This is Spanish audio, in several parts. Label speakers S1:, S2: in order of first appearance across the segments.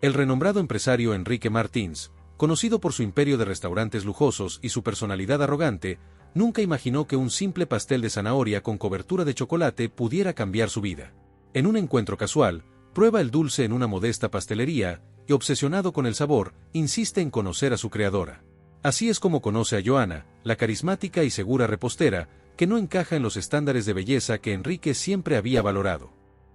S1: El renombrado empresario Enrique Martins, conocido por su imperio de restaurantes lujosos y su personalidad arrogante, nunca imaginó que un simple pastel de zanahoria con cobertura de chocolate pudiera cambiar su vida. En un encuentro casual, prueba el dulce en una modesta pastelería y, obsesionado con el sabor, insiste en conocer a su creadora. Así es como conoce a Joana, la carismática y segura repostera, que no encaja en los estándares de belleza que Enrique siempre había valorado.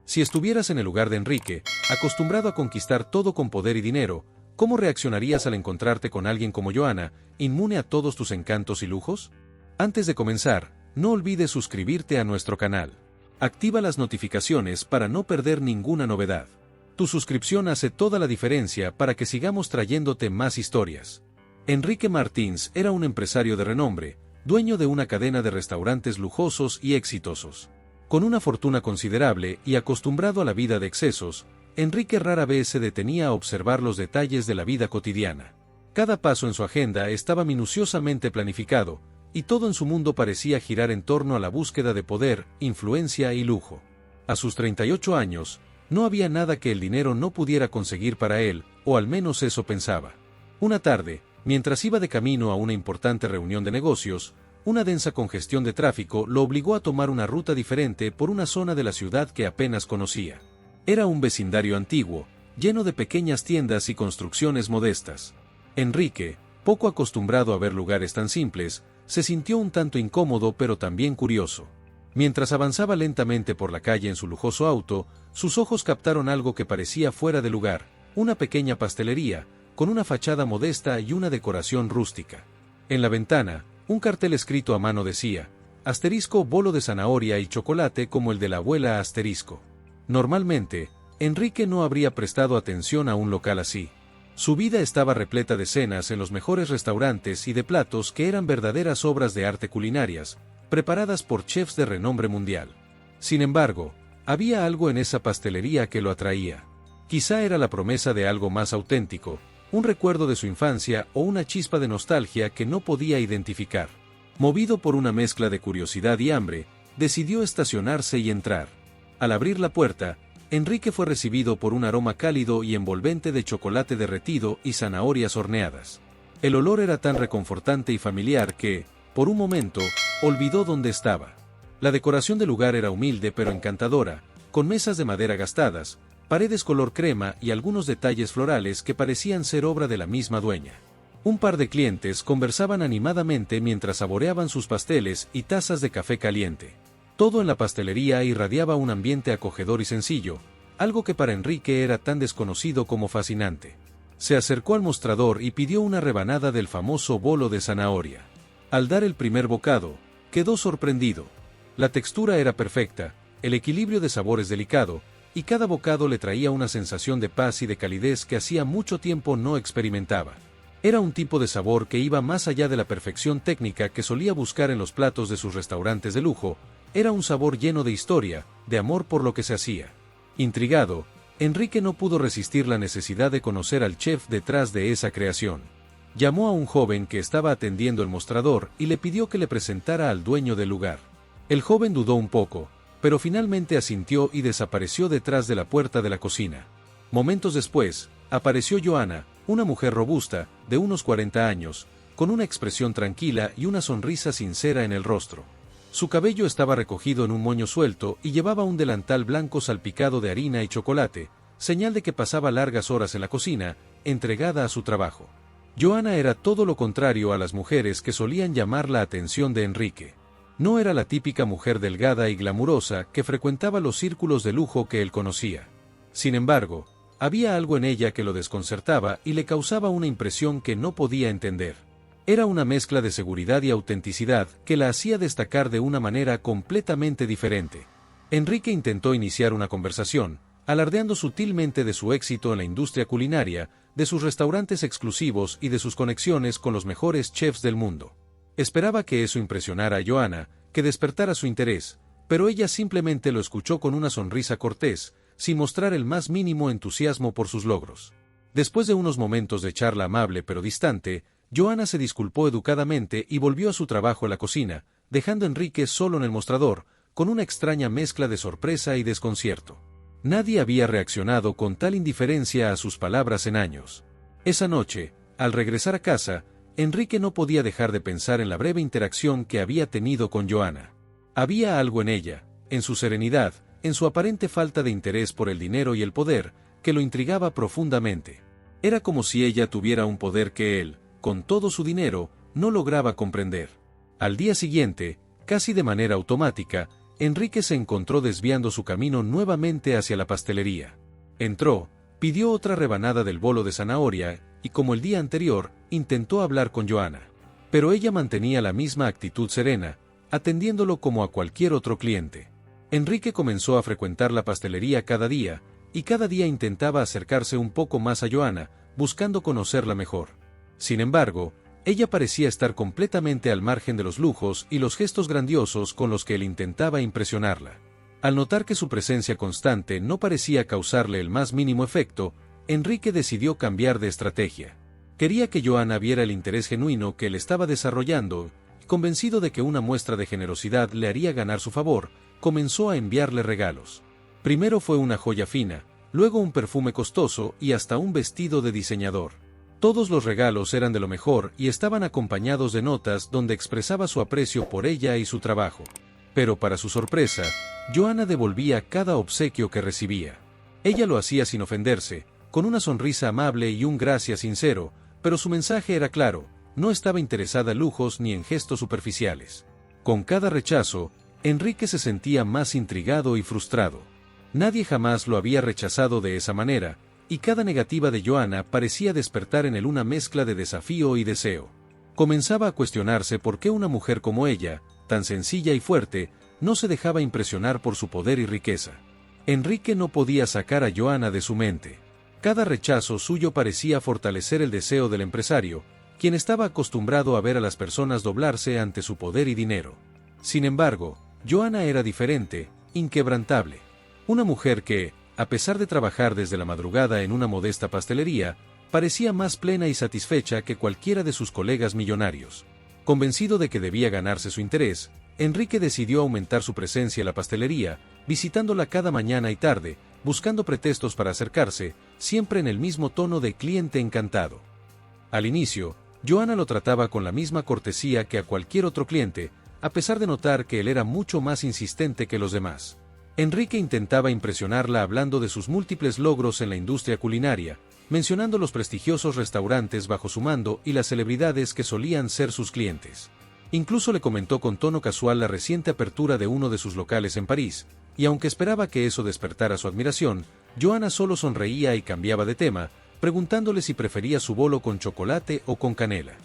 S1: Si estuvieras en el lugar de Enrique, acostumbrado a conquistar todo con poder y dinero, ¿cómo reaccionarías al encontrarte con alguien como Joana, inmune a todos tus encantos y lujos? Antes de comenzar, no olvides suscribirte a nuestro canal. Activa las notificaciones para no perder ninguna novedad. Tu suscripción hace toda la diferencia para que sigamos trayéndote más historias. Enrique Martins era un empresario de renombre, dueño de una cadena de restaurantes lujosos y exitosos. Con una fortuna considerable y acostumbrado a la vida de excesos, Enrique rara vez se detenía a observar los detalles de la vida cotidiana. Cada paso en su agenda estaba minuciosamente planificado, y todo en su mundo parecía girar en torno a la búsqueda de poder, influencia y lujo. A sus 38 años, no había nada que el dinero no pudiera conseguir para él, o al menos eso pensaba. Una tarde, mientras iba de camino a una importante reunión de negocios, una densa congestión de tráfico lo obligó a tomar una ruta diferente por una zona de la ciudad que apenas conocía. Era un vecindario antiguo, lleno de pequeñas tiendas y construcciones modestas. Enrique, poco acostumbrado a ver lugares tan simples, se sintió un tanto incómodo pero también curioso. Mientras avanzaba lentamente por la calle en su lujoso auto, sus ojos captaron algo que parecía fuera de lugar, una pequeña pastelería, con una fachada modesta y una decoración rústica. En la ventana, un cartel escrito a mano decía, asterisco bolo de zanahoria y chocolate como el de la abuela asterisco. Normalmente, Enrique no habría prestado atención a un local así. Su vida estaba repleta de cenas en los mejores restaurantes y de platos que eran verdaderas obras de arte culinarias, preparadas por chefs de renombre mundial. Sin embargo, había algo en esa pastelería que lo atraía. Quizá era la promesa de algo más auténtico, un recuerdo de su infancia o una chispa de nostalgia que no podía identificar. Movido por una mezcla de curiosidad y hambre, decidió estacionarse y entrar. Al abrir la puerta, Enrique fue recibido por un aroma cálido y envolvente de chocolate derretido y zanahorias horneadas. El olor era tan reconfortante y familiar que, por un momento, olvidó dónde estaba. La decoración del lugar era humilde pero encantadora, con mesas de madera gastadas, paredes color crema y algunos detalles florales que parecían ser obra de la misma dueña. Un par de clientes conversaban animadamente mientras saboreaban sus pasteles y tazas de café caliente. Todo en la pastelería irradiaba un ambiente acogedor y sencillo, algo que para Enrique era tan desconocido como fascinante. Se acercó al mostrador y pidió una rebanada del famoso bolo de zanahoria. Al dar el primer bocado, quedó sorprendido. La textura era perfecta, el equilibrio de sabores delicado, y cada bocado le traía una sensación de paz y de calidez que hacía mucho tiempo no experimentaba. Era un tipo de sabor que iba más allá de la perfección técnica que solía buscar en los platos de sus restaurantes de lujo, era un sabor lleno de historia, de amor por lo que se hacía. Intrigado, Enrique no pudo resistir la necesidad de conocer al chef detrás de esa creación. Llamó a un joven que estaba atendiendo el mostrador y le pidió que le presentara al dueño del lugar. El joven dudó un poco, pero finalmente asintió y desapareció detrás de la puerta de la cocina. Momentos después, apareció Joana, una mujer robusta, de unos 40 años, con una expresión tranquila y una sonrisa sincera en el rostro. Su cabello estaba recogido en un moño suelto y llevaba un delantal blanco salpicado de harina y chocolate, señal de que pasaba largas horas en la cocina, entregada a su trabajo. Joana era todo lo contrario a las mujeres que solían llamar la atención de Enrique. No era la típica mujer delgada y glamurosa que frecuentaba los círculos de lujo que él conocía. Sin embargo, había algo en ella que lo desconcertaba y le causaba una impresión que no podía entender. Era una mezcla de seguridad y autenticidad que la hacía destacar de una manera completamente diferente. Enrique intentó iniciar una conversación, alardeando sutilmente de su éxito en la industria culinaria, de sus restaurantes exclusivos y de sus conexiones con los mejores chefs del mundo. Esperaba que eso impresionara a Joana, que despertara su interés, pero ella simplemente lo escuchó con una sonrisa cortés, sin mostrar el más mínimo entusiasmo por sus logros. Después de unos momentos de charla amable pero distante, Joana se disculpó educadamente y volvió a su trabajo en la cocina, dejando a Enrique solo en el mostrador, con una extraña mezcla de sorpresa y desconcierto. Nadie había reaccionado con tal indiferencia a sus palabras en años. Esa noche, al regresar a casa, Enrique no podía dejar de pensar en la breve interacción que había tenido con Johanna. Había algo en ella, en su serenidad, en su aparente falta de interés por el dinero y el poder, que lo intrigaba profundamente. Era como si ella tuviera un poder que él, con todo su dinero, no lograba comprender. Al día siguiente, casi de manera automática, Enrique se encontró desviando su camino nuevamente hacia la pastelería. Entró, pidió otra rebanada del bolo de zanahoria, y como el día anterior, intentó hablar con Johanna. Pero ella mantenía la misma actitud serena, atendiéndolo como a cualquier otro cliente. Enrique comenzó a frecuentar la pastelería cada día, y cada día intentaba acercarse un poco más a Johanna, buscando conocerla mejor. Sin embargo, ella parecía estar completamente al margen de los lujos y los gestos grandiosos con los que él intentaba impresionarla. Al notar que su presencia constante no parecía causarle el más mínimo efecto, Enrique decidió cambiar de estrategia. Quería que Johanna viera el interés genuino que él estaba desarrollando, y convencido de que una muestra de generosidad le haría ganar su favor, comenzó a enviarle regalos. Primero fue una joya fina, luego un perfume costoso y hasta un vestido de diseñador. Todos los regalos eran de lo mejor y estaban acompañados de notas donde expresaba su aprecio por ella y su trabajo. Pero para su sorpresa, Johanna devolvía cada obsequio que recibía. Ella lo hacía sin ofenderse, con una sonrisa amable y un gracias sincero, pero su mensaje era claro, no estaba interesada en lujos ni en gestos superficiales. Con cada rechazo, Enrique se sentía más intrigado y frustrado. Nadie jamás lo había rechazado de esa manera, y cada negativa de Johanna parecía despertar en él una mezcla de desafío y deseo. Comenzaba a cuestionarse por qué una mujer como ella, tan sencilla y fuerte, no se dejaba impresionar por su poder y riqueza. Enrique no podía sacar a Johanna de su mente. Cada rechazo suyo parecía fortalecer el deseo del empresario, quien estaba acostumbrado a ver a las personas doblarse ante su poder y dinero. Sin embargo, Johanna era diferente, inquebrantable. Una mujer que, a pesar de trabajar desde la madrugada en una modesta pastelería, parecía más plena y satisfecha que cualquiera de sus colegas millonarios. Convencido de que debía ganarse su interés, Enrique decidió aumentar su presencia en la pastelería, visitándola cada mañana y tarde, buscando pretextos para acercarse, siempre en el mismo tono de cliente encantado. Al inicio, Johanna lo trataba con la misma cortesía que a cualquier otro cliente, a pesar de notar que él era mucho más insistente que los demás. Enrique intentaba impresionarla hablando de sus múltiples logros en la industria culinaria, mencionando los prestigiosos restaurantes bajo su mando y las celebridades que solían ser sus clientes. Incluso le comentó con tono casual la reciente apertura de uno de sus locales en París, y aunque esperaba que eso despertara su admiración, Johanna solo sonreía y cambiaba de tema, preguntándole si prefería su bolo con chocolate o con canela.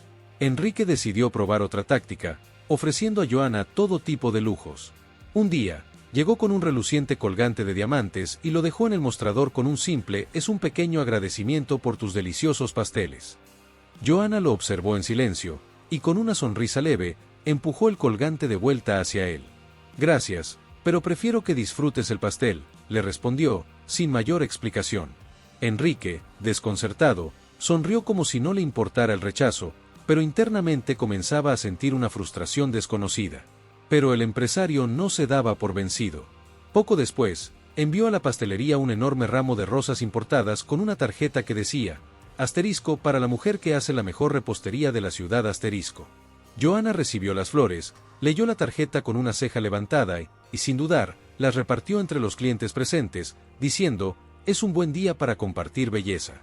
S1: Enrique decidió probar otra táctica, ofreciendo a Johanna todo tipo de lujos. Un día, llegó con un reluciente colgante de diamantes y lo dejó en el mostrador con un simple "es un pequeño agradecimiento por tus deliciosos pasteles". Johanna lo observó en silencio, y con una sonrisa leve, empujó el colgante de vuelta hacia él. «Gracias, pero prefiero que disfrutes el pastel», le respondió, sin mayor explicación. Enrique, desconcertado, sonrió como si no le importara el rechazo, pero internamente comenzaba a sentir una frustración desconocida. Pero el empresario no se daba por vencido. Poco después, envió a la pastelería un enorme ramo de rosas importadas con una tarjeta que decía, asterisco para la mujer que hace la mejor repostería de la ciudad asterisco. Johanna recibió las flores, leyó la tarjeta con una ceja levantada y, sin dudar, las repartió entre los clientes presentes, diciendo, es un buen día para compartir belleza.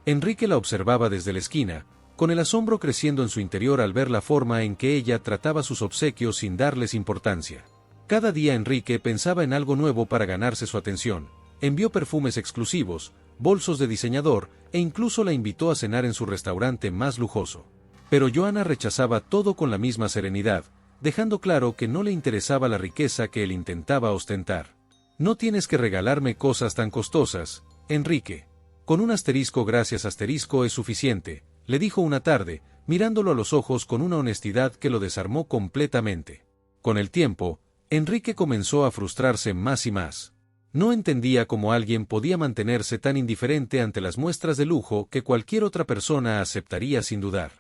S1: Enrique la observaba desde la esquina, con el asombro creciendo en su interior al ver la forma en que ella trataba sus obsequios sin darles importancia. Cada día Enrique pensaba en algo nuevo para ganarse su atención, envió perfumes exclusivos, bolsos de diseñador, e incluso la invitó a cenar en su restaurante más lujoso. Pero Johanna rechazaba todo con la misma serenidad, dejando claro que no le interesaba la riqueza que él intentaba ostentar. No tienes que regalarme cosas tan costosas, Enrique. Con un asterisco gracias asterisco es suficiente, le dijo una tarde, mirándolo a los ojos con una honestidad que lo desarmó completamente. Con el tiempo, Enrique comenzó a frustrarse más y más. No entendía cómo alguien podía mantenerse tan indiferente ante las muestras de lujo que cualquier otra persona aceptaría sin dudar.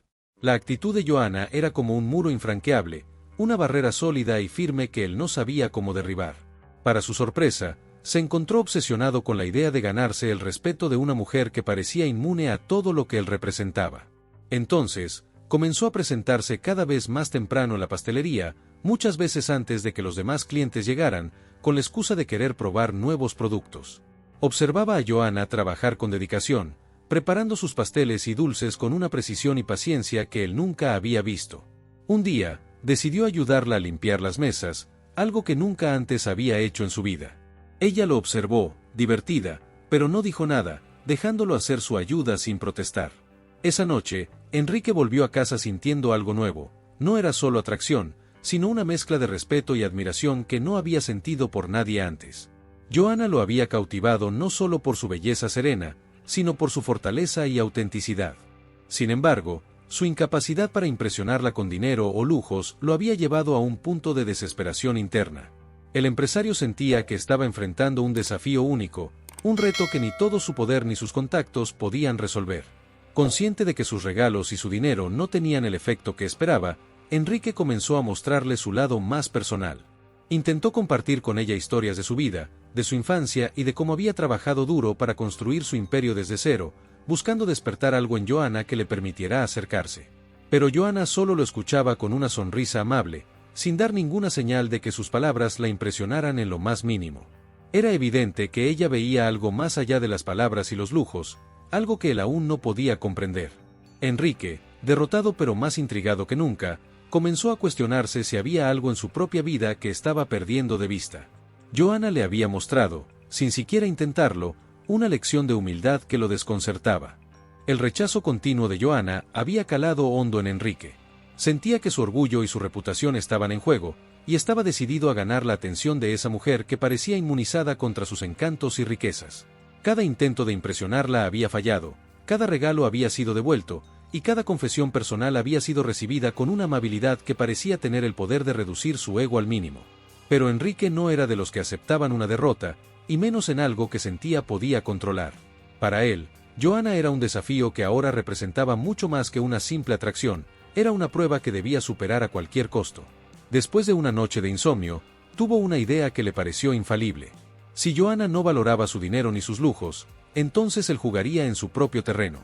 S1: La actitud de Johanna era como un muro infranqueable, una barrera sólida y firme que él no sabía cómo derribar. Para su sorpresa, Se encontró obsesionado con la idea de ganarse el respeto de una mujer que parecía inmune a todo lo que él representaba. Entonces, comenzó a presentarse cada vez más temprano en la pastelería, muchas veces antes de que los demás clientes llegaran, con la excusa de querer probar nuevos productos. Observaba a Joanna trabajar con dedicación, preparando sus pasteles y dulces con una precisión y paciencia que él nunca había visto. Un día, decidió ayudarla a limpiar las mesas, algo que nunca antes había hecho en su vida. Ella lo observó, divertida, pero no dijo nada, dejándolo hacer su ayuda sin protestar. Esa noche, Enrique volvió a casa sintiendo algo nuevo. No era solo atracción, sino una mezcla de respeto y admiración que no había sentido por nadie antes. Joanna lo había cautivado no solo por su belleza serena, sino por su fortaleza y autenticidad. Sin embargo, su incapacidad para impresionarla con dinero o lujos lo había llevado a un punto de desesperación interna. El empresario sentía que estaba enfrentando un desafío único, un reto que ni todo su poder ni sus contactos podían resolver. Consciente de que sus regalos y su dinero no tenían el efecto que esperaba, Enrique comenzó a mostrarle su lado más personal. Intentó compartir con ella historias de su vida, de su infancia y de cómo había trabajado duro para construir su imperio desde cero, buscando despertar algo en Joanna que le permitiera acercarse. Pero Joanna solo lo escuchaba con una sonrisa amable, sin dar ninguna señal de que sus palabras la impresionaran en lo más mínimo. Era evidente que ella veía algo más allá de las palabras y los lujos, algo que él aún no podía comprender. Enrique, derrotado pero más intrigado que nunca, comenzó a cuestionarse si había algo en su propia vida que estaba perdiendo de vista. Joanna le había mostrado, sin siquiera intentarlo, una lección de humildad que lo desconcertaba. El rechazo continuo de Joanna había calado hondo en Enrique. Sentía que su orgullo y su reputación estaban en juego, y estaba decidido a ganar la atención de esa mujer que parecía inmunizada contra sus encantos y riquezas. Cada intento de impresionarla había fallado, cada regalo había sido devuelto, y cada confesión personal había sido recibida con una amabilidad que parecía tener el poder de reducir su ego al mínimo. Pero Enrique no era de los que aceptaban una derrota, y menos en algo que sentía podía controlar. Para él, Joanna era un desafío que ahora representaba mucho más que una simple atracción, era una prueba que debía superar a cualquier costo. Después de una noche de insomnio, tuvo una idea que le pareció infalible. Si Joanna no valoraba su dinero ni sus lujos, entonces él jugaría en su propio terreno.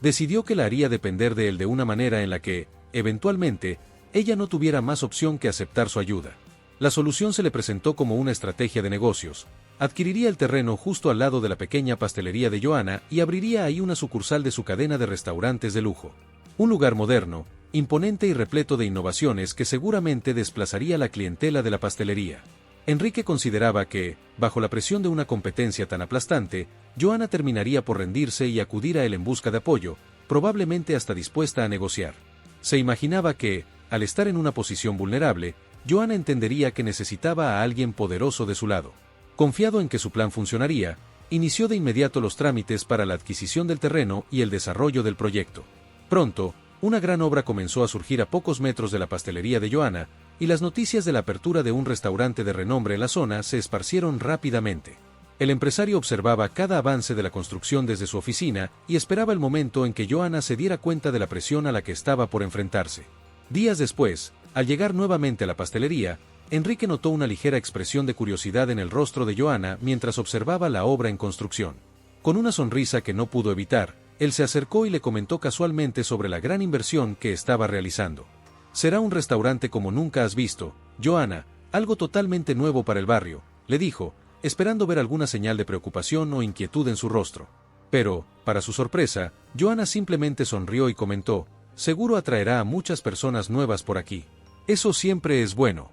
S1: Decidió que la haría depender de él de una manera en la que, eventualmente, ella no tuviera más opción que aceptar su ayuda. La solución se le presentó como una estrategia de negocios. Adquiriría el terreno justo al lado de la pequeña pastelería de Joanna y abriría ahí una sucursal de su cadena de restaurantes de lujo. Un lugar moderno, imponente y repleto de innovaciones que seguramente desplazaría la clientela de la pastelería. Enrique consideraba que, bajo la presión de una competencia tan aplastante, Joanna terminaría por rendirse y acudir a él en busca de apoyo, probablemente hasta dispuesta a negociar. Se imaginaba que, al estar en una posición vulnerable, Joanna entendería que necesitaba a alguien poderoso de su lado. Confiado en que su plan funcionaría, inició de inmediato los trámites para la adquisición del terreno y el desarrollo del proyecto. Pronto, una gran obra comenzó a surgir a pocos metros de la pastelería de Joanna, y las noticias de la apertura de un restaurante de renombre en la zona se esparcieron rápidamente. El empresario observaba cada avance de la construcción desde su oficina y esperaba el momento en que Joanna se diera cuenta de la presión a la que estaba por enfrentarse. Días después, al llegar nuevamente a la pastelería, Enrique notó una ligera expresión de curiosidad en el rostro de Joanna mientras observaba la obra en construcción. Con una sonrisa que no pudo evitar, él se acercó y le comentó casualmente sobre la gran inversión que estaba realizando. «Será un restaurante como nunca has visto, Joanna, algo totalmente nuevo para el barrio», le dijo, esperando ver alguna señal de preocupación o inquietud en su rostro. Pero, para su sorpresa, Joanna simplemente sonrió y comentó: «Seguro atraerá a muchas personas nuevas por aquí. Eso siempre es bueno».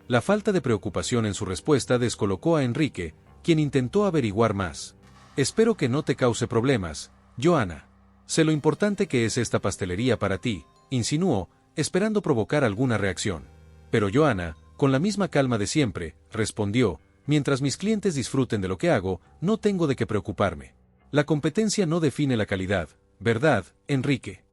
S1: La falta de preocupación en su respuesta descolocó a Enrique, quien intentó averiguar más. «Espero que no te cause problemas, Joanna. Sé lo importante que es esta pastelería para ti», insinuó, esperando provocar alguna reacción. Pero Joanna, con la misma calma de siempre, respondió: «Mientras mis clientes disfruten de lo que hago, no tengo de qué preocuparme. La competencia no define la calidad, ¿verdad, Enrique?».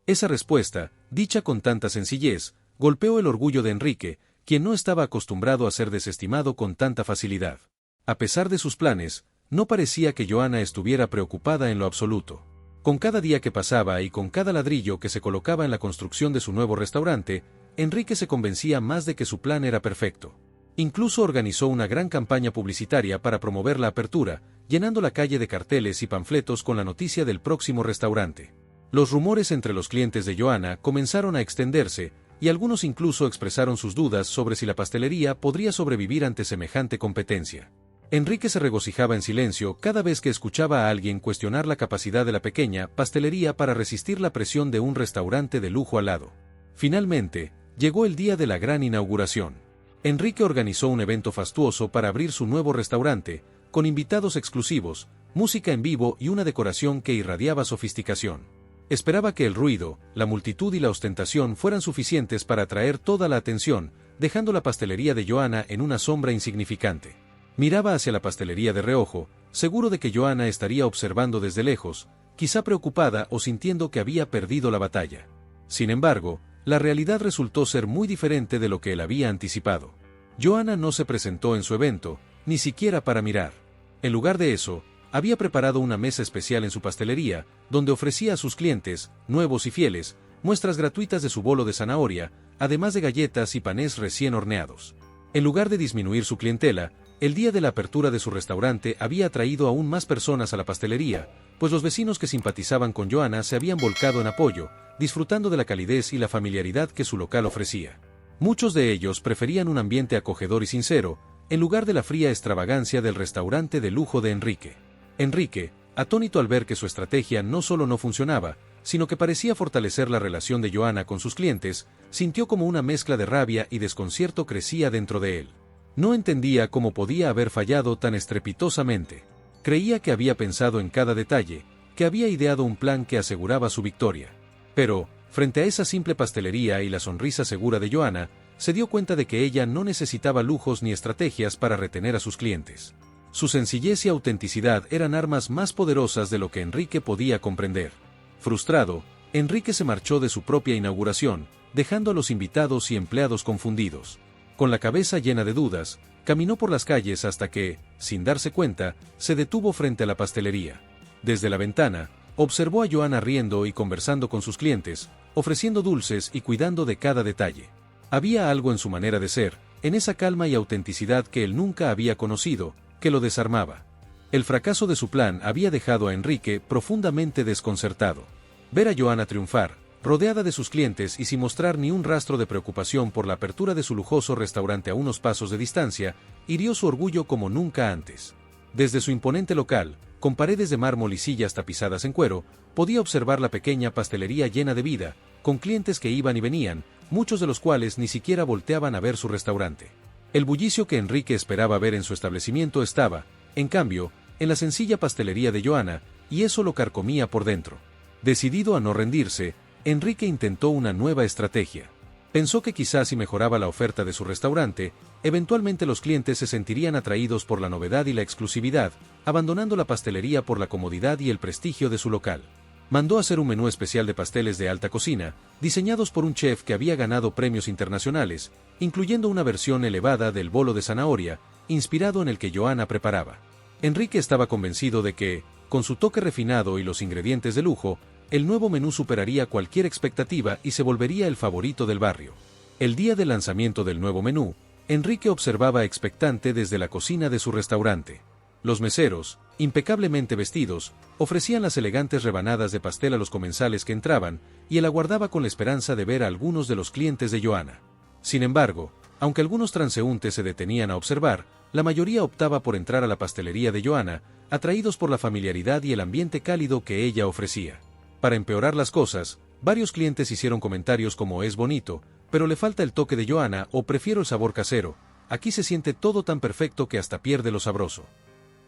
S1: Esa respuesta, dicha con tanta sencillez, golpeó el orgullo de Enrique, quien no estaba acostumbrado a ser desestimado con tanta facilidad. A pesar de sus planes, no parecía que Joanna estuviera preocupada en lo absoluto. Con cada día que pasaba y con cada ladrillo que se colocaba en la construcción de su nuevo restaurante, Enrique se convencía más de que su plan era perfecto. Incluso organizó una gran campaña publicitaria para promover la apertura, llenando la calle de carteles y panfletos con la noticia del próximo restaurante. Los rumores entre los clientes de Joanna comenzaron a extenderse, y algunos incluso expresaron sus dudas sobre si la pastelería podría sobrevivir ante semejante competencia. Enrique se regocijaba en silencio cada vez que escuchaba a alguien cuestionar la capacidad de la pequeña pastelería para resistir la presión de un restaurante de lujo al lado. Finalmente, llegó el día de la gran inauguración. Enrique organizó un evento fastuoso para abrir su nuevo restaurante, con invitados exclusivos, música en vivo y una decoración que irradiaba sofisticación. Esperaba que el ruido, la multitud y la ostentación fueran suficientes para atraer toda la atención, dejando la pastelería de Joanna en una sombra insignificante. Miraba hacia la pastelería de reojo, seguro de que Joanna estaría observando desde lejos, quizá preocupada o sintiendo que había perdido la batalla. Sin embargo, la realidad resultó ser muy diferente de lo que él había anticipado. Joanna no se presentó en su evento, ni siquiera para mirar. En lugar de eso, había preparado una mesa especial en su pastelería, donde ofrecía a sus clientes, nuevos y fieles, muestras gratuitas de su bolo de zanahoria, además de galletas y panés recién horneados. En lugar de disminuir su clientela, el día de la apertura de su restaurante había atraído aún más personas a la pastelería, pues los vecinos que simpatizaban con Joanna se habían volcado en apoyo, disfrutando de la calidez y la familiaridad que su local ofrecía. Muchos de ellos preferían un ambiente acogedor y sincero, en lugar de la fría extravagancia del restaurante de lujo de Enrique. Enrique, atónito al ver que su estrategia no solo no funcionaba, sino que parecía fortalecer la relación de Joanna con sus clientes, sintió como una mezcla de rabia y desconcierto crecía dentro de él. No entendía cómo podía haber fallado tan estrepitosamente. Creía que había pensado en cada detalle, que había ideado un plan que aseguraba su victoria. Pero, frente a esa simple pastelería y la sonrisa segura de Joanna, se dio cuenta de que ella no necesitaba lujos ni estrategias para retener a sus clientes. Su sencillez y autenticidad eran armas más poderosas de lo que Enrique podía comprender. Frustrado, Enrique se marchó de su propia inauguración, dejando a los invitados y empleados confundidos. Con la cabeza llena de dudas, caminó por las calles hasta que, sin darse cuenta, se detuvo frente a la pastelería. Desde la ventana, observó a Joanna riendo y conversando con sus clientes, ofreciendo dulces y cuidando de cada detalle. Había algo en su manera de ser, en esa calma y autenticidad que él nunca había conocido, que lo desarmaba. El fracaso de su plan había dejado a Enrique profundamente desconcertado. Ver a Joanna triunfar, rodeada de sus clientes y sin mostrar ni un rastro de preocupación por la apertura de su lujoso restaurante a unos pasos de distancia, hirió su orgullo como nunca antes. Desde su imponente local, con paredes de mármol y sillas tapizadas en cuero, podía observar la pequeña pastelería llena de vida, con clientes que iban y venían, muchos de los cuales ni siquiera volteaban a ver su restaurante. El bullicio que Enrique esperaba ver en su establecimiento estaba, en cambio, en la sencilla pastelería de Joanna, y eso lo carcomía por dentro. Decidido a no rendirse, Enrique intentó una nueva estrategia. Pensó que quizás si mejoraba la oferta de su restaurante, eventualmente los clientes se sentirían atraídos por la novedad y la exclusividad, abandonando la pastelería por la comodidad y el prestigio de su local. Mandó hacer un menú especial de pasteles de alta cocina, diseñados por un chef que había ganado premios internacionales, incluyendo una versión elevada del bolo de zanahoria, inspirado en el que Joanna preparaba. Enrique estaba convencido de que, con su toque refinado y los ingredientes de lujo, el nuevo menú superaría cualquier expectativa y se volvería el favorito del barrio. El día del lanzamiento del nuevo menú, Enrique observaba expectante desde la cocina de su restaurante. Los meseros, impecablemente vestidos, ofrecían las elegantes rebanadas de pastel a los comensales que entraban, y él aguardaba con la esperanza de ver a algunos de los clientes de Joanna. Sin embargo, aunque algunos transeúntes se detenían a observar, la mayoría optaba por entrar a la pastelería de Joanna, atraídos por la familiaridad y el ambiente cálido que ella ofrecía. Para empeorar las cosas, varios clientes hicieron comentarios como «es bonito, pero le falta el toque de Joanna» o «prefiero el sabor casero, aquí se siente todo tan perfecto que hasta pierde lo sabroso».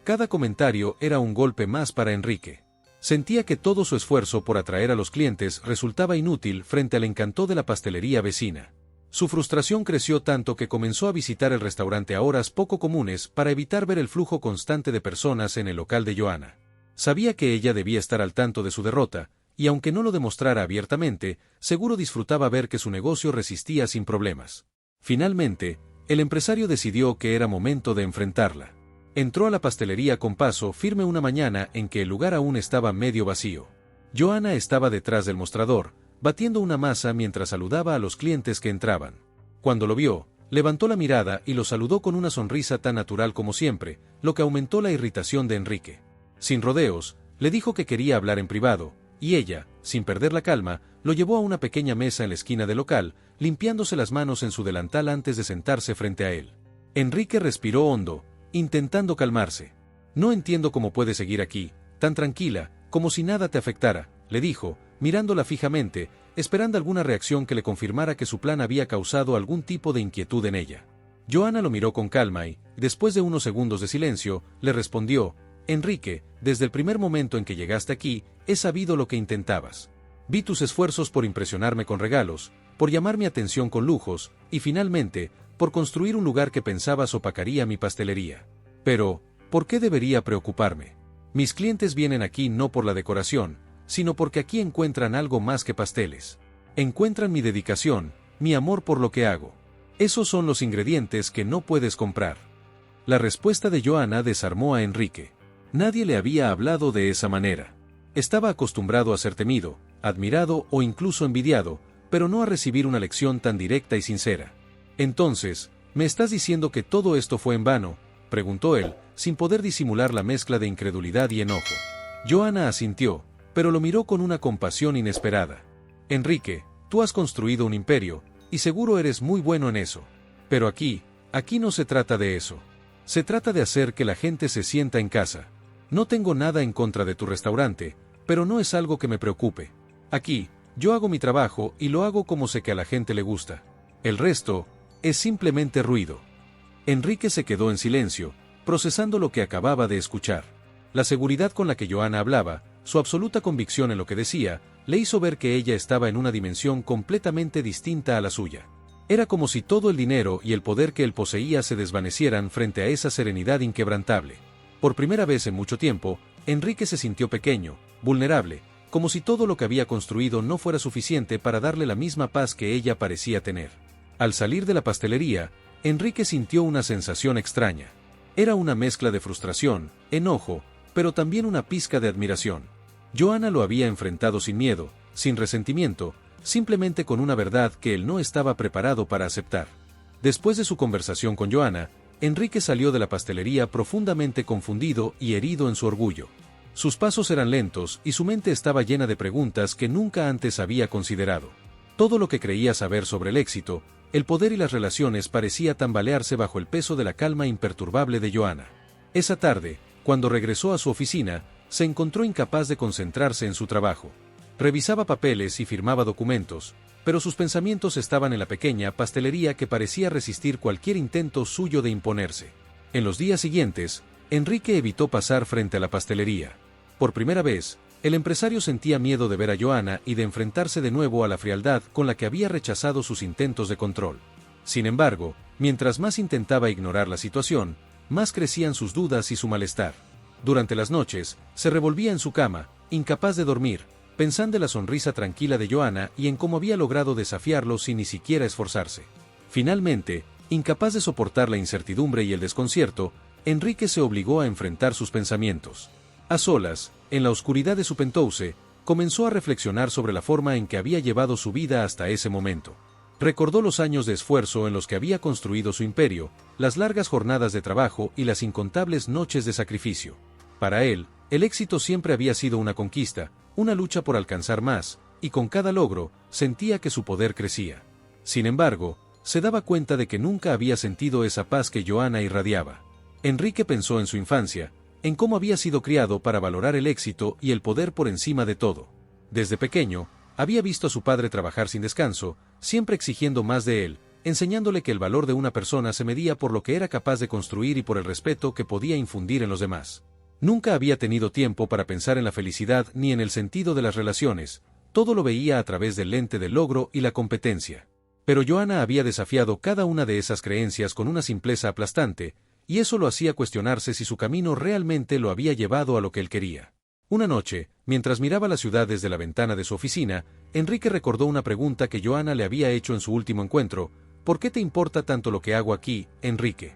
S1: Cada comentario era un golpe más para Enrique. Sentía que todo su esfuerzo por atraer a los clientes resultaba inútil frente al encanto de la pastelería vecina. Su frustración creció tanto que comenzó a visitar el restaurante a horas poco comunes para evitar ver el flujo constante de personas en el local de Joanna. Sabía que ella debía estar al tanto de su derrota, y aunque no lo demostrara abiertamente, seguro disfrutaba ver que su negocio resistía sin problemas. Finalmente, el empresario decidió que era momento de enfrentarla. Entró a la pastelería con paso firme una mañana en que el lugar aún estaba medio vacío. Joanna estaba detrás del mostrador, batiendo una masa mientras saludaba a los clientes que entraban. Cuando lo vio, Levantó la mirada y lo saludó con una sonrisa tan natural como siempre, lo que aumentó la irritación de Enrique. Sin rodeos, le dijo que quería hablar en privado, y ella, sin perder la calma, lo llevó a una pequeña mesa en la esquina del local, limpiándose las manos en su delantal antes de sentarse frente a él. Enrique respiró hondo, intentando calmarse. «No entiendo cómo puedes seguir aquí, tan tranquila, como si nada te afectara», le dijo, mirándola fijamente, esperando alguna reacción que le confirmara que su plan había causado algún tipo de inquietud en ella. Joanna lo miró con calma y, después de unos segundos de silencio, le respondió: «Enrique, desde el primer momento en que llegaste aquí, he sabido lo que intentabas. Vi tus esfuerzos por impresionarme con regalos, por llamar mi atención con lujos, y finalmente, por construir un lugar que pensabas opacaría mi pastelería. Pero, ¿por qué debería preocuparme? Mis clientes vienen aquí no por la decoración, sino porque aquí encuentran algo más que pasteles. Encuentran mi dedicación, mi amor por lo que hago. Esos son los ingredientes que no puedes comprar». La respuesta de Joanna desarmó a Enrique. Nadie le había hablado de esa manera. Estaba acostumbrado a ser temido, admirado o incluso envidiado, pero no a recibir una lección tan directa y sincera. «Entonces, ¿me estás diciendo que todo esto fue en vano?», preguntó él, sin poder disimular la mezcla de incredulidad y enojo. Joanna asintió, pero lo miró con una compasión inesperada. «Enrique, tú has construido un imperio, y seguro eres muy bueno en eso. Pero aquí no se trata de eso. Se trata de hacer que la gente se sienta en casa. No tengo nada en contra de tu restaurante, pero no es algo que me preocupe. Aquí, yo hago mi trabajo y lo hago como sé que a la gente le gusta. El resto es simplemente ruido». Enrique se quedó en silencio, procesando lo que acababa de escuchar. La seguridad con la que Joanna hablaba, su absoluta convicción en lo que decía, le hizo ver que ella estaba en una dimensión completamente distinta a la suya. Era como si todo el dinero y el poder que él poseía se desvanecieran frente a esa serenidad inquebrantable. Por primera vez en mucho tiempo, Enrique se sintió pequeño, vulnerable, como si todo lo que había construido no fuera suficiente para darle la misma paz que ella parecía tener. Al salir de la pastelería, Enrique sintió una sensación extraña. Era una mezcla de frustración, enojo, pero también una pizca de admiración. Joanna lo había enfrentado sin miedo, sin resentimiento, simplemente con una verdad que él no estaba preparado para aceptar. Después de su conversación con Joanna, Enrique salió de la pastelería profundamente confundido y herido en su orgullo. Sus pasos eran lentos y su mente estaba llena de preguntas que nunca antes había considerado. Todo lo que creía saber sobre el éxito, el poder y las relaciones parecía tambalearse bajo el peso de la calma imperturbable de Joanna. Esa tarde, cuando regresó a su oficina, se encontró incapaz de concentrarse en su trabajo. Revisaba papeles y firmaba documentos, pero sus pensamientos estaban en la pequeña pastelería que parecía resistir cualquier intento suyo de imponerse. En los días siguientes, Enrique evitó pasar frente a la pastelería. Por primera vez, el empresario sentía miedo de ver a Joanna y de enfrentarse de nuevo a la frialdad con la que había rechazado sus intentos de control. Sin embargo, mientras más intentaba ignorar la situación, más crecían sus dudas y su malestar. Durante las noches, se revolvía en su cama, incapaz de dormir, pensando en la sonrisa tranquila de Joanna y en cómo había logrado desafiarlo sin ni siquiera esforzarse. Finalmente, incapaz de soportar la incertidumbre y el desconcierto, Enrique se obligó a enfrentar sus pensamientos. A solas, en la oscuridad de su penthouse, comenzó a reflexionar sobre la forma en que había llevado su vida hasta ese momento. Recordó los años de esfuerzo en los que había construido su imperio, las largas jornadas de trabajo y las incontables noches de sacrificio. Para él, el éxito siempre había sido una conquista, una lucha por alcanzar más, y con cada logro, sentía que su poder crecía. Sin embargo, se daba cuenta de que nunca había sentido esa paz que Joanna irradiaba. Enrique pensó en su infancia, en cómo había sido criado para valorar el éxito y el poder por encima de todo. Desde pequeño, había visto a su padre trabajar sin descanso, siempre exigiendo más de él, enseñándole que el valor de una persona se medía por lo que era capaz de construir y por el respeto que podía infundir en los demás. Nunca había tenido tiempo para pensar en la felicidad ni en el sentido de las relaciones, todo lo veía a través del lente del logro y la competencia. Pero Joanna había desafiado cada una de esas creencias con una simpleza aplastante, y eso lo hacía cuestionarse si su camino realmente lo había llevado a lo que él quería. Una noche, mientras miraba la ciudad desde la ventana de su oficina, Enrique recordó una pregunta que Joanna le había hecho en su último encuentro: «¿Por qué te importa tanto lo que hago aquí, Enrique?».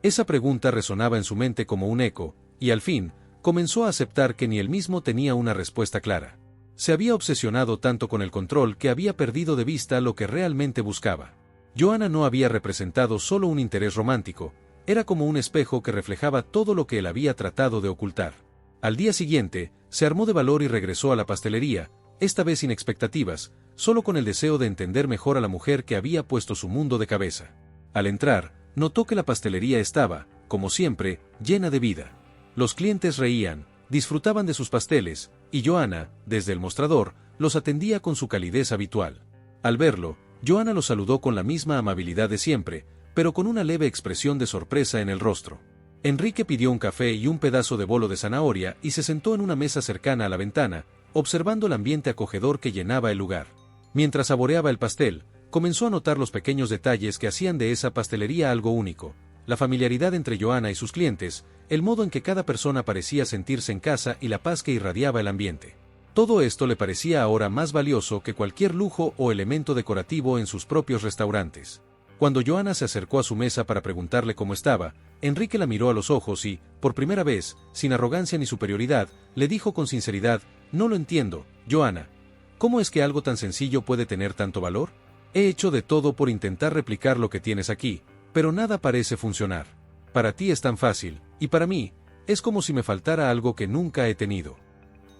S1: Esa pregunta resonaba en su mente como un eco, y al fin, comenzó a aceptar que ni él mismo tenía una respuesta clara. Se había obsesionado tanto con el control que había perdido de vista lo que realmente buscaba. Joanna no había representado solo un interés romántico, era como un espejo que reflejaba todo lo que él había tratado de ocultar. Al día siguiente, se armó de valor y regresó a la pastelería, esta vez sin expectativas, solo con el deseo de entender mejor a la mujer que había puesto su mundo de cabeza. Al entrar, notó que la pastelería estaba, como siempre, llena de vida. Los clientes reían, disfrutaban de sus pasteles, y Joanna, desde el mostrador, los atendía con su calidez habitual. Al verlo, Joanna lo saludó con la misma amabilidad de siempre, pero con una leve expresión de sorpresa en el rostro. Enrique pidió un café y un pedazo de bolo de zanahoria y se sentó en una mesa cercana a la ventana, observando el ambiente acogedor que llenaba el lugar. Mientras saboreaba el pastel, comenzó a notar los pequeños detalles que hacían de esa pastelería algo único, la familiaridad entre Joanna y sus clientes, el modo en que cada persona parecía sentirse en casa y la paz que irradiaba el ambiente. Todo esto le parecía ahora más valioso que cualquier lujo o elemento decorativo en sus propios restaurantes. Cuando Joanna se acercó a su mesa para preguntarle cómo estaba, Enrique la miró a los ojos y, por primera vez, sin arrogancia ni superioridad, le dijo con sinceridad: «No lo entiendo, Joanna. ¿Cómo es que algo tan sencillo puede tener tanto valor? He hecho de todo por intentar replicar lo que tienes aquí, pero nada parece funcionar. Para ti es tan fácil, y para mí, es como si me faltara algo que nunca he tenido».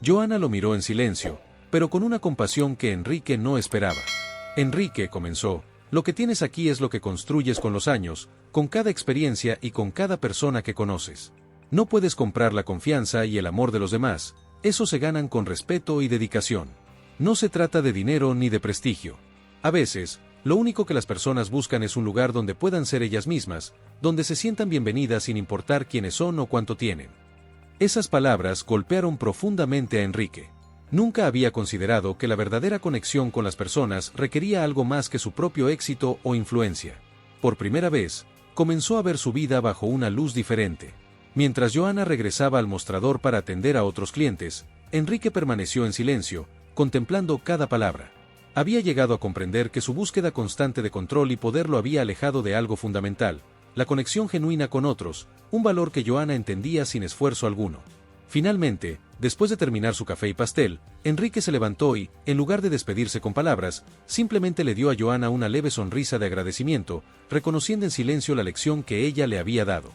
S1: Joanna lo miró en silencio, pero con una compasión que Enrique no esperaba. «Enrique», comenzó, «lo que tienes aquí es lo que construyes con los años, con cada experiencia y con cada persona que conoces. No puedes comprar la confianza y el amor de los demás, eso se ganan con respeto y dedicación. No se trata de dinero ni de prestigio. A veces, lo único que las personas buscan es un lugar donde puedan ser ellas mismas, donde se sientan bienvenidas sin importar quiénes son o cuánto tienen». Esas palabras golpearon profundamente a Enrique. Nunca había considerado que la verdadera conexión con las personas requería algo más que su propio éxito o influencia. Por primera vez, comenzó a ver su vida bajo una luz diferente. Mientras Joanna regresaba al mostrador para atender a otros clientes, Enrique permaneció en silencio, contemplando cada palabra. Había llegado a comprender que su búsqueda constante de control y poder lo había alejado de algo fundamental: la conexión genuina con otros, un valor que Joanna entendía sin esfuerzo alguno. Finalmente, después de terminar su café y pastel, Enrique se levantó y, en lugar de despedirse con palabras, simplemente le dio a Joanna una leve sonrisa de agradecimiento, reconociendo en silencio la lección que ella le había dado.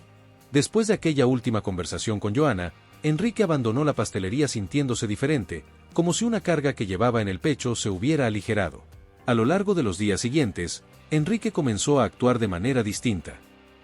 S1: Después de aquella última conversación con Joanna, Enrique abandonó la pastelería sintiéndose diferente, como si una carga que llevaba en el pecho se hubiera aligerado. A lo largo de los días siguientes, Enrique comenzó a actuar de manera distinta.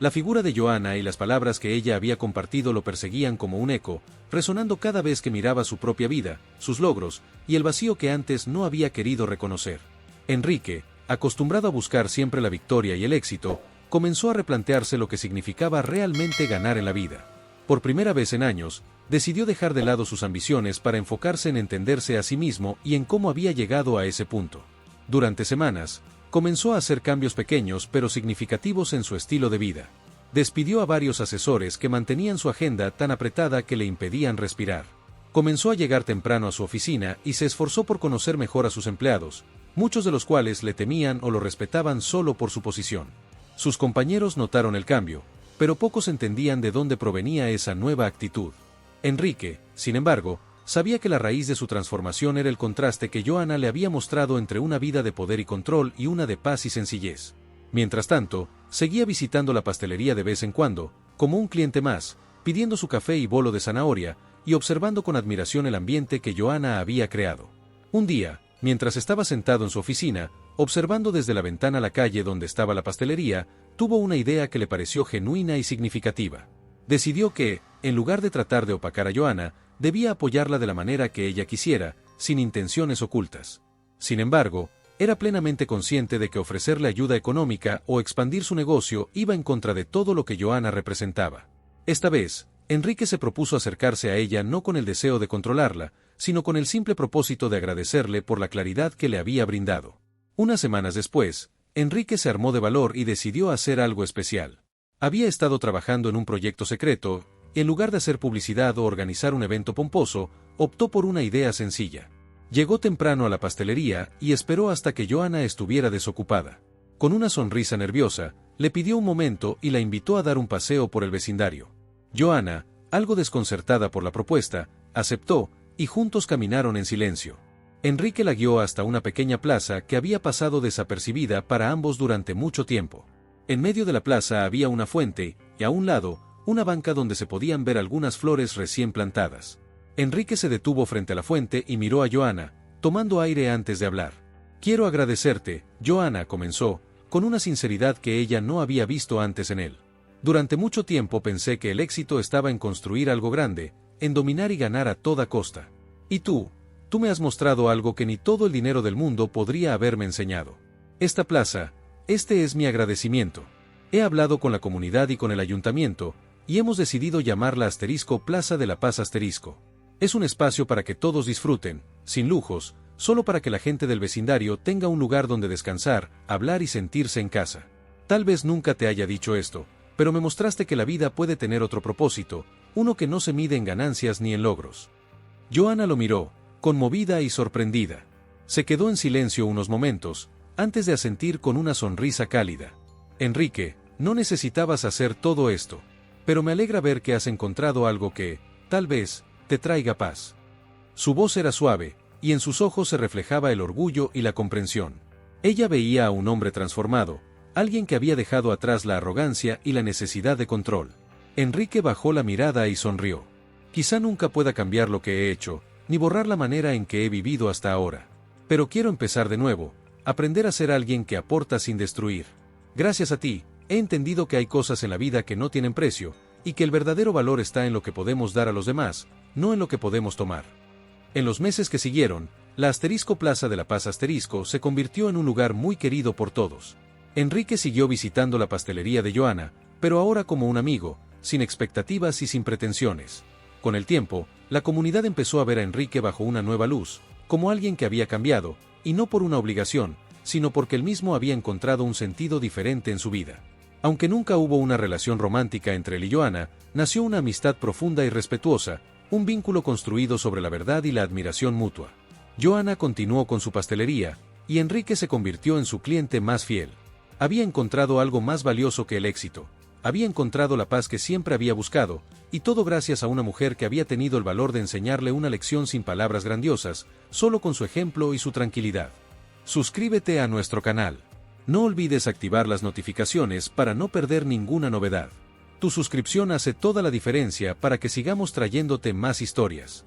S1: La figura de Joanna y las palabras que ella había compartido lo perseguían como un eco, resonando cada vez que miraba su propia vida, sus logros, y el vacío que antes no había querido reconocer. Enrique, acostumbrado a buscar siempre la victoria y el éxito, comenzó a replantearse lo que significaba realmente ganar en la vida. Por primera vez en años, decidió dejar de lado sus ambiciones para enfocarse en entenderse a sí mismo y en cómo había llegado a ese punto. Durante semanas, comenzó a hacer cambios pequeños pero significativos en su estilo de vida. Despidió a varios asesores que mantenían su agenda tan apretada que le impedían respirar. Comenzó a llegar temprano a su oficina y se esforzó por conocer mejor a sus empleados, muchos de los cuales le temían o lo respetaban solo por su posición. Sus compañeros notaron el cambio, pero pocos entendían de dónde provenía esa nueva actitud. Enrique, sin embargo, sabía que la raíz de su transformación era el contraste que Joanna le había mostrado entre una vida de poder y control y una de paz y sencillez. Mientras tanto, seguía visitando la pastelería de vez en cuando, como un cliente más, pidiendo su café y bolo de zanahoria, y observando con admiración el ambiente que Joanna había creado. Un día, mientras estaba sentado en su oficina, observando desde la ventana la calle donde estaba la pastelería, tuvo una idea que le pareció genuina y significativa. Decidió que, en lugar de tratar de opacar a Joanna, debía apoyarla de la manera que ella quisiera, sin intenciones ocultas. Sin embargo, era plenamente consciente de que ofrecerle ayuda económica o expandir su negocio iba en contra de todo lo que Joanna representaba. Esta vez, Enrique se propuso acercarse a ella no con el deseo de controlarla, sino con el simple propósito de agradecerle por la claridad que le había brindado. Unas semanas después, Enrique se armó de valor y decidió hacer algo especial. Había estado trabajando en un proyecto secreto, y en lugar de hacer publicidad o organizar un evento pomposo, optó por una idea sencilla. Llegó temprano a la pastelería y esperó hasta que Joanna estuviera desocupada. Con una sonrisa nerviosa, le pidió un momento y la invitó a dar un paseo por el vecindario. Joanna, algo desconcertada por la propuesta, aceptó, y juntos caminaron en silencio. Enrique la guió hasta una pequeña plaza que había pasado desapercibida para ambos durante mucho tiempo. En medio de la plaza había una fuente, y a un lado, una banca donde se podían ver algunas flores recién plantadas. Enrique se detuvo frente a la fuente y miró a Johanna, tomando aire antes de hablar. «Quiero agradecerte», Johanna comenzó, con una sinceridad que ella no había visto antes en él. «Durante mucho tiempo pensé que el éxito estaba en construir algo grande, en dominar y ganar a toda costa. Y tú me has mostrado algo que ni todo el dinero del mundo podría haberme enseñado. Esta plaza, este es mi agradecimiento. He hablado con la comunidad y con el ayuntamiento, y hemos decidido llamarla Plaza de la Paz *. Es un espacio para que todos disfruten, sin lujos, solo para que la gente del vecindario tenga un lugar donde descansar, hablar y sentirse en casa. Tal vez nunca te haya dicho esto, pero me mostraste que la vida puede tener otro propósito, uno que no se mide en ganancias ni en logros». Johanna lo miró, conmovida y sorprendida. Se quedó en silencio unos momentos, antes de asentir con una sonrisa cálida. «Enrique, no necesitabas hacer todo esto. Pero me alegra ver que has encontrado algo que, tal vez, te traiga paz». Su voz era suave, y en sus ojos se reflejaba el orgullo y la comprensión. Ella veía a un hombre transformado, alguien que había dejado atrás la arrogancia y la necesidad de control. Enrique bajó la mirada y sonrió. «Quizá nunca pueda cambiar lo que he hecho, ni borrar la manera en que he vivido hasta ahora. Pero quiero empezar de nuevo, aprender a ser alguien que aporta sin destruir. Gracias a ti, he entendido que hay cosas en la vida que no tienen precio, y que el verdadero valor está en lo que podemos dar a los demás, no en lo que podemos tomar». En los meses que siguieron, la Plaza de la Paz se convirtió en un lugar muy querido por todos. Enrique siguió visitando la pastelería de Johanna, pero ahora como un amigo, sin expectativas y sin pretensiones. Con el tiempo, la comunidad empezó a ver a Enrique bajo una nueva luz, como alguien que había cambiado, y no por una obligación, sino porque él mismo había encontrado un sentido diferente en su vida. Aunque nunca hubo una relación romántica entre él y Johanna, nació una amistad profunda y respetuosa, un vínculo construido sobre la verdad y la admiración mutua. Johanna continuó con su pastelería, y Enrique se convirtió en su cliente más fiel. Había encontrado algo más valioso que el éxito. Había encontrado la paz que siempre había buscado, y todo gracias a una mujer que había tenido el valor de enseñarle una lección sin palabras grandiosas, solo con su ejemplo y su tranquilidad. Suscríbete a nuestro canal. No olvides activar las notificaciones para no perder ninguna novedad. Tu suscripción hace toda la diferencia para que sigamos trayéndote más historias.